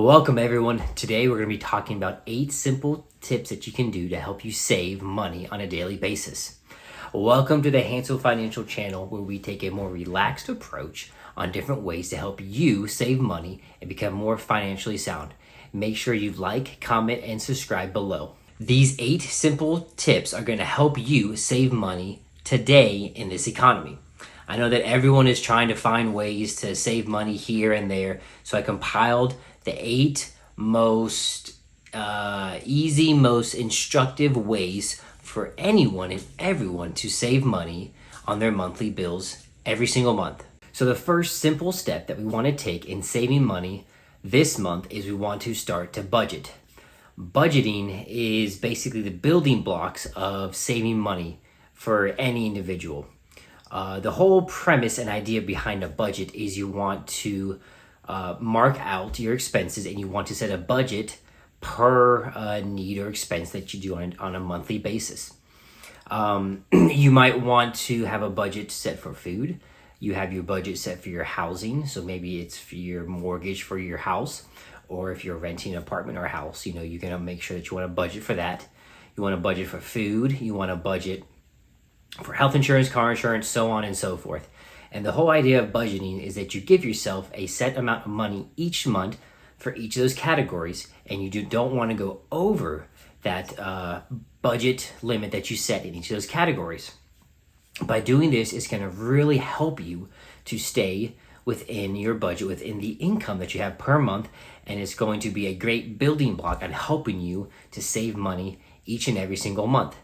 Welcome everyone. Today we're going to be talking about 8 simple tips that you can do to help you save money on a daily basis. Welcome to the Hansel Financial Channel, where we take a more relaxed approach on different ways to help you save money and become more financially sound. Make sure you like, comment, and subscribe below. These 8 simple tips are going to help you save money today in this economy. I know that everyone is trying to find ways to save money here and there, so I compiled the 8 most easy, most instructive ways for anyone and everyone to save money on their monthly bills every single month. So the first simple step that we want to take in saving money this month is we want to start to budget. Budgeting is basically the building blocks of saving money for any individual. The whole premise and idea behind a budget is you want to mark out your expenses and you want to set a budget per need or expense that you do on a monthly basis. You might want to have a budget set for food. You have your budget set for your housing, so maybe it's for your mortgage for your house, or if you're renting an apartment or a house, you're going to make sure that you want to budget for that. You want to budget for food. You want to budget for health insurance, car insurance, so on and so forth. And the whole idea of budgeting is that you give yourself a set amount of money each month for each of those categories, and you don't want to go over that budget limit that you set in each of those categories. By doing this, it's going to really help you to stay within your budget, within the income that you have per month, and it's going to be a great building block on helping you to save money each and every single month.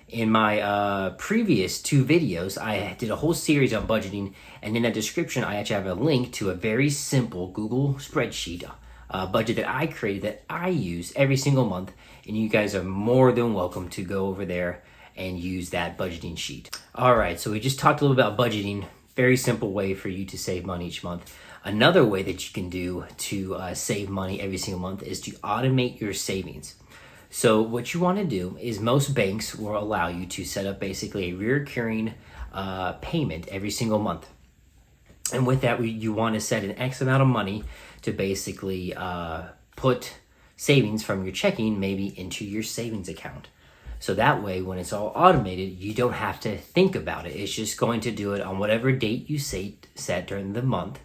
In my previous 2 videos, I did a whole series on budgeting, and in the description, I actually have a link to a very simple Google spreadsheet budget that I created that I use every single month, and you guys are more than welcome to go over there and use that budgeting sheet. All right, so we just talked a little about budgeting, very simple way for you to save money each month. Another way that you can do to save money every single month is to automate your savings. So what you want to do is most banks will allow you to set up basically a recurring payment every single month. And with that, you want to set an X amount of money to basically put savings from your checking maybe into your savings account. So that way, when it's all automated, you don't have to think about it. It's just going to do it on whatever date you set during the month,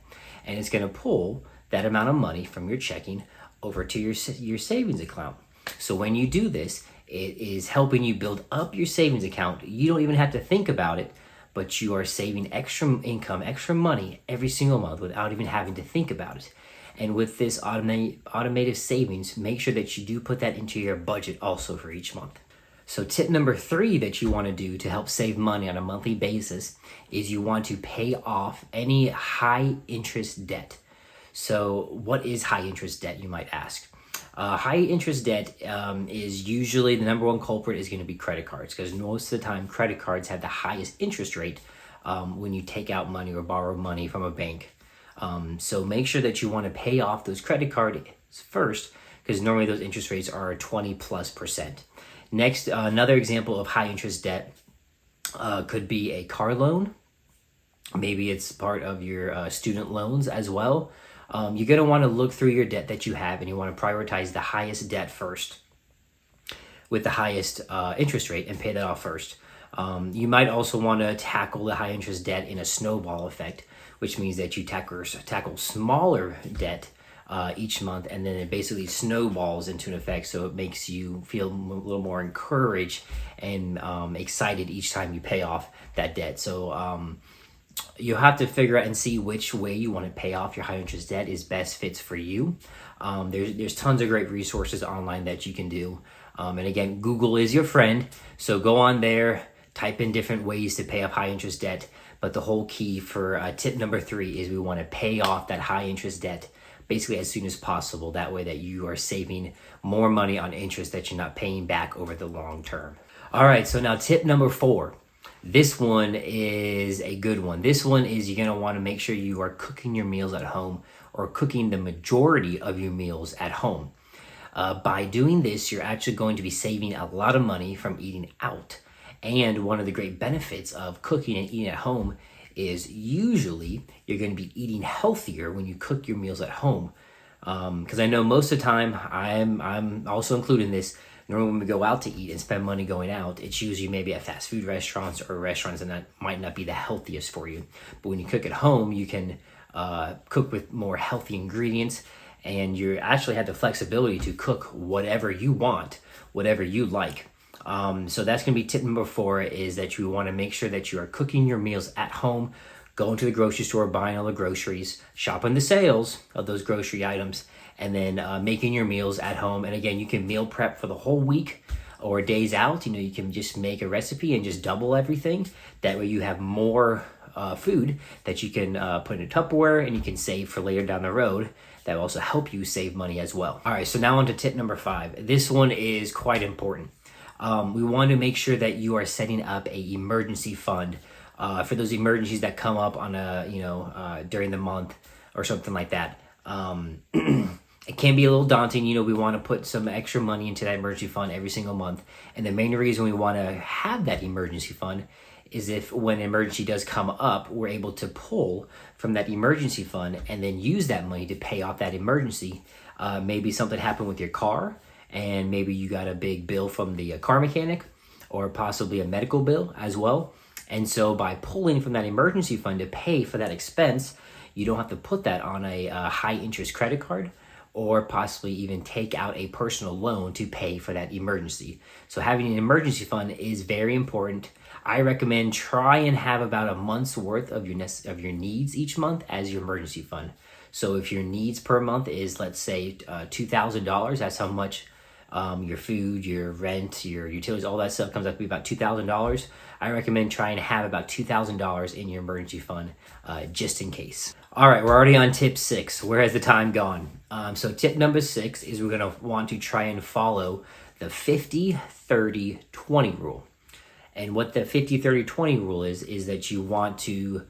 and it's going to pull that amount of money from your checking over to your savings account. So when you do this, it is helping you build up your savings account. You don't even have to think about it, but you are saving extra income, extra money every single month without even having to think about it. And with this automated savings, make sure that you do put that into your budget also for each month. So tip number 3 that you want to do to help save money on a monthly basis is you want to pay off any high interest debt. So what is high interest debt, you might ask? High interest debt is usually the number one culprit is going to be credit cards, because most of the time credit cards have the highest interest rate when you take out money or borrow money from a bank. So make sure that you want to pay off those credit cards first, because normally those interest rates are 20+%. Next, another example of high interest debt could be a car loan. Maybe it's part of your student loans as well. You're going to want to look through your debt that you have, and you want to prioritize the highest debt first with the highest interest rate and pay that off first. You might also want to tackle the high interest debt in a snowball effect, which means that you tackle smaller debt each month, and then it basically snowballs into an effect, so it makes you feel a little more encouraged and excited each time you pay off that debt. So you'll have to figure out and see which way you want to pay off your high interest debt is best fits for you. There's tons of great resources online that you can do. And again, Google is your friend. So go on there, type in different ways to pay off high interest debt. But the whole key for tip number 3 is we want to pay off that high interest debt basically as soon as possible. That way that you are saving more money on interest that you're not paying back over the long term. All right, so now tip number 4. This one is a good one. This one is you're going to want to make sure you are cooking your meals at home, or cooking the majority of your meals at home. By doing this, you're actually going to be saving a lot of money from eating out. And one of the great benefits of cooking and eating at home is usually you're going to be eating healthier when you cook your meals at home Because I know most of the time, I'm also including this. Normally, when we go out to eat and spend money going out, it's usually maybe at fast food restaurants or restaurants, and that might not be the healthiest for you. But when you cook at home, you can cook with more healthy ingredients, and you actually have the flexibility to cook whatever you want, whatever you like. So that's going to be tip number 4, is that you want to make sure that you are cooking your meals at home, going to the grocery store, buying all the groceries, shopping the sales of those grocery items, and then making your meals at home. And again, you can meal prep for the whole week or days out. You can just make a recipe and just double everything. That way you have more food that you can put in a Tupperware and you can save for later down the road. That will also help you save money as well. All right, so now on to tip number 5. This one is quite important. We want to make sure that you are setting up a emergency fund for those emergencies that come up on during the month or something like that. It can be a little daunting. We want to put some extra money into that emergency fund every single month. And the main reason we want to have that emergency fund is if when an emergency does come up, we're able to pull from that emergency fund and then use that money to pay off that emergency. Maybe something happened with your car, and maybe you got a big bill from the car mechanic, or possibly a medical bill as well. And so by pulling from that emergency fund to pay for that expense, you don't have to put that on a high interest credit card, or possibly even take out a personal loan to pay for that emergency. So having an emergency fund is very important. I recommend try and have about a month's worth of your needs each month as your emergency fund. So if your needs per month is, let's say, $2,000, that's how much your food, your rent, your utilities, all that stuff comes up to be about $2,000. I recommend trying to have about $2,000 in your emergency fund just in case. All right, we're already on tip 6. Where has the time gone? So tip number 6 is we're going to want to try and follow the 50-30-20 rule. And what the 50-30-20 rule is that you want to,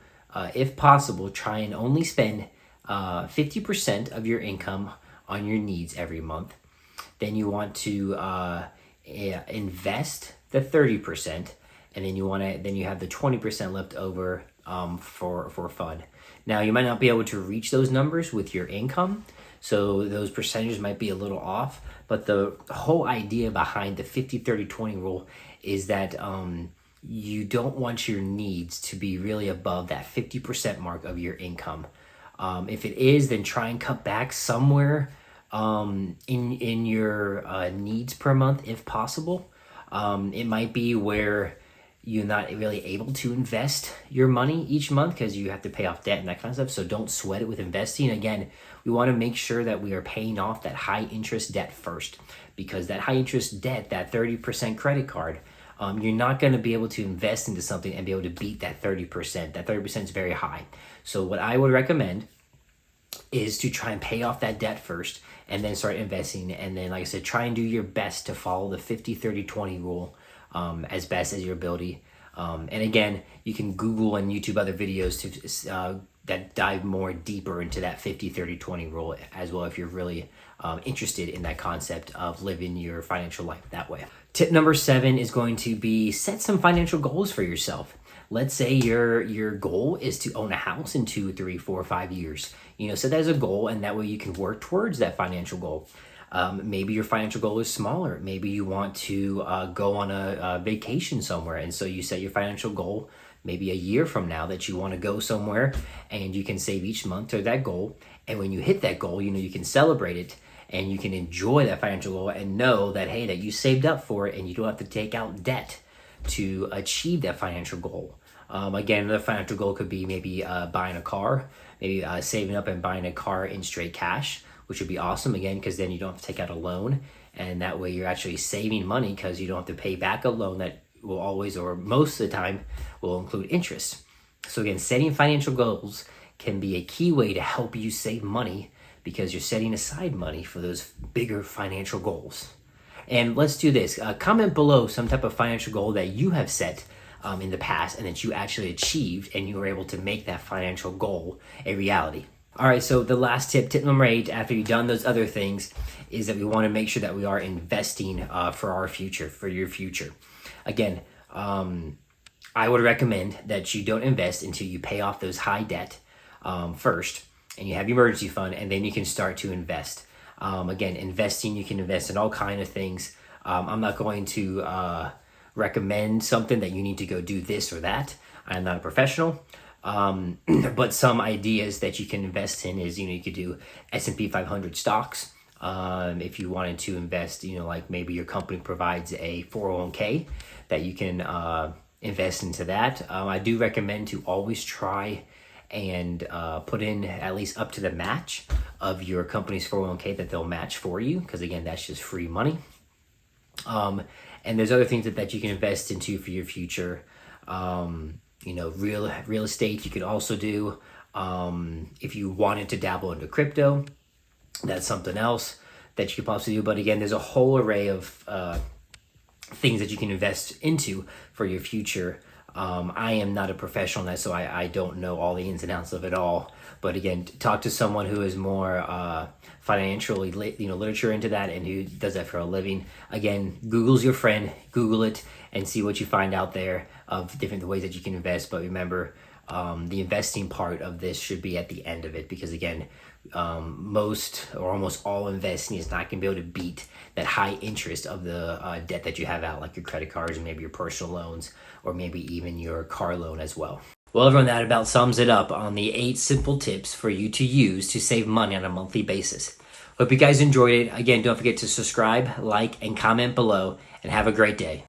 if possible, try and only spend 50% of your income on your needs every month. Then you want to invest the 30%, and then you have the 20% left over for fun. Now, you might not be able to reach those numbers with your income, so those percentages might be a little off, but the whole idea behind the 50-30-20 rule is that you don't want your needs to be really above that 50% mark of your income. If it is, then try and cut back somewhere in your needs per month if possible. It might be where you're not really able to invest your money each month because you have to pay off debt and that kind of stuff. So don't sweat it with investing. Again, we want to make sure that we are paying off that high interest debt first, because that high interest debt, that 30% credit card, you're not going to be able to invest into something and be able to beat that 30%. That 30% is very high. So what I would recommend is to try and pay off that debt first and then start investing. And then, like I said, try and do your best to follow the 50-30-20 rule as best as your ability. And again, you can Google and YouTube other videos to that dive more deeper into that 50-30-20 rule as well if you're really interested in that concept of living your financial life that way. Tip number 7 is going to be set some financial goals for yourself. Let's say your goal is to own a house in 2, 3, 4, 5 years. Set that as a goal, and that way you can work towards that financial goal. Maybe your financial goal is smaller. Maybe you want to go on a vacation somewhere, and so you set your financial goal maybe a year from now that you want to go somewhere, and you can save each month to that goal. And when you hit that goal, you can celebrate it, and you can enjoy that financial goal and know that, hey, that you saved up for it, and you don't have to take out debt to achieve that financial goal. Again, another financial goal could be maybe buying a car, maybe saving up and buying a car in straight cash, which would be awesome, again, because then you don't have to take out a loan, and that way you're actually saving money because you don't have to pay back a loan that will always, or most of the time, will include interest. So again, setting financial goals can be a key way to help you save money because you're setting aside money for those bigger financial goals. And let's do this. Comment below some type of financial goal that you have set in the past and that you actually achieved and you were able to make that financial goal a reality. All right, so the last tip number 8, after you've done those other things, is that we want to make sure that we are investing for our future, for your future. Again, I would recommend that you don't invest until you pay off those high debt first. and you have your emergency fund, and then you can start to invest. Again, investing, you can invest in all kind of things. I'm not going to recommend something that you need to go do this or that. I'm not a professional. But some ideas that you can invest in is, you could do S&P 500 stocks. If you wanted to invest, like maybe your company provides a 401k that you can invest into that. I do recommend to always try and put in at least up to the match of your company's 401k that they'll match for you, because again, that's just free money. And there's other things that you can invest into for your future. Real estate you could also do. If you wanted to dabble into crypto, that's something else that you could possibly do. But again, there's a whole array of things that you can invest into for your future. I am not a professional in that, so I don't know all the ins and outs of it all. But again, talk to someone who is more financially, literature into that, and who does that for a living. Again, Google's your friend. Google it and see what you find out there of different ways that you can invest. But remember, the investing part of this should be at the end of it, because again, most or almost all investing is not going to be able to beat that high interest of the debt that you have out, like your credit cards and maybe your personal loans, or maybe even your car loan as well. Well, everyone, that about sums it up on the 8 simple tips for you to use to save money on a monthly basis. Hope you guys enjoyed it. Again, don't forget to subscribe, like, and comment below, and have a great day.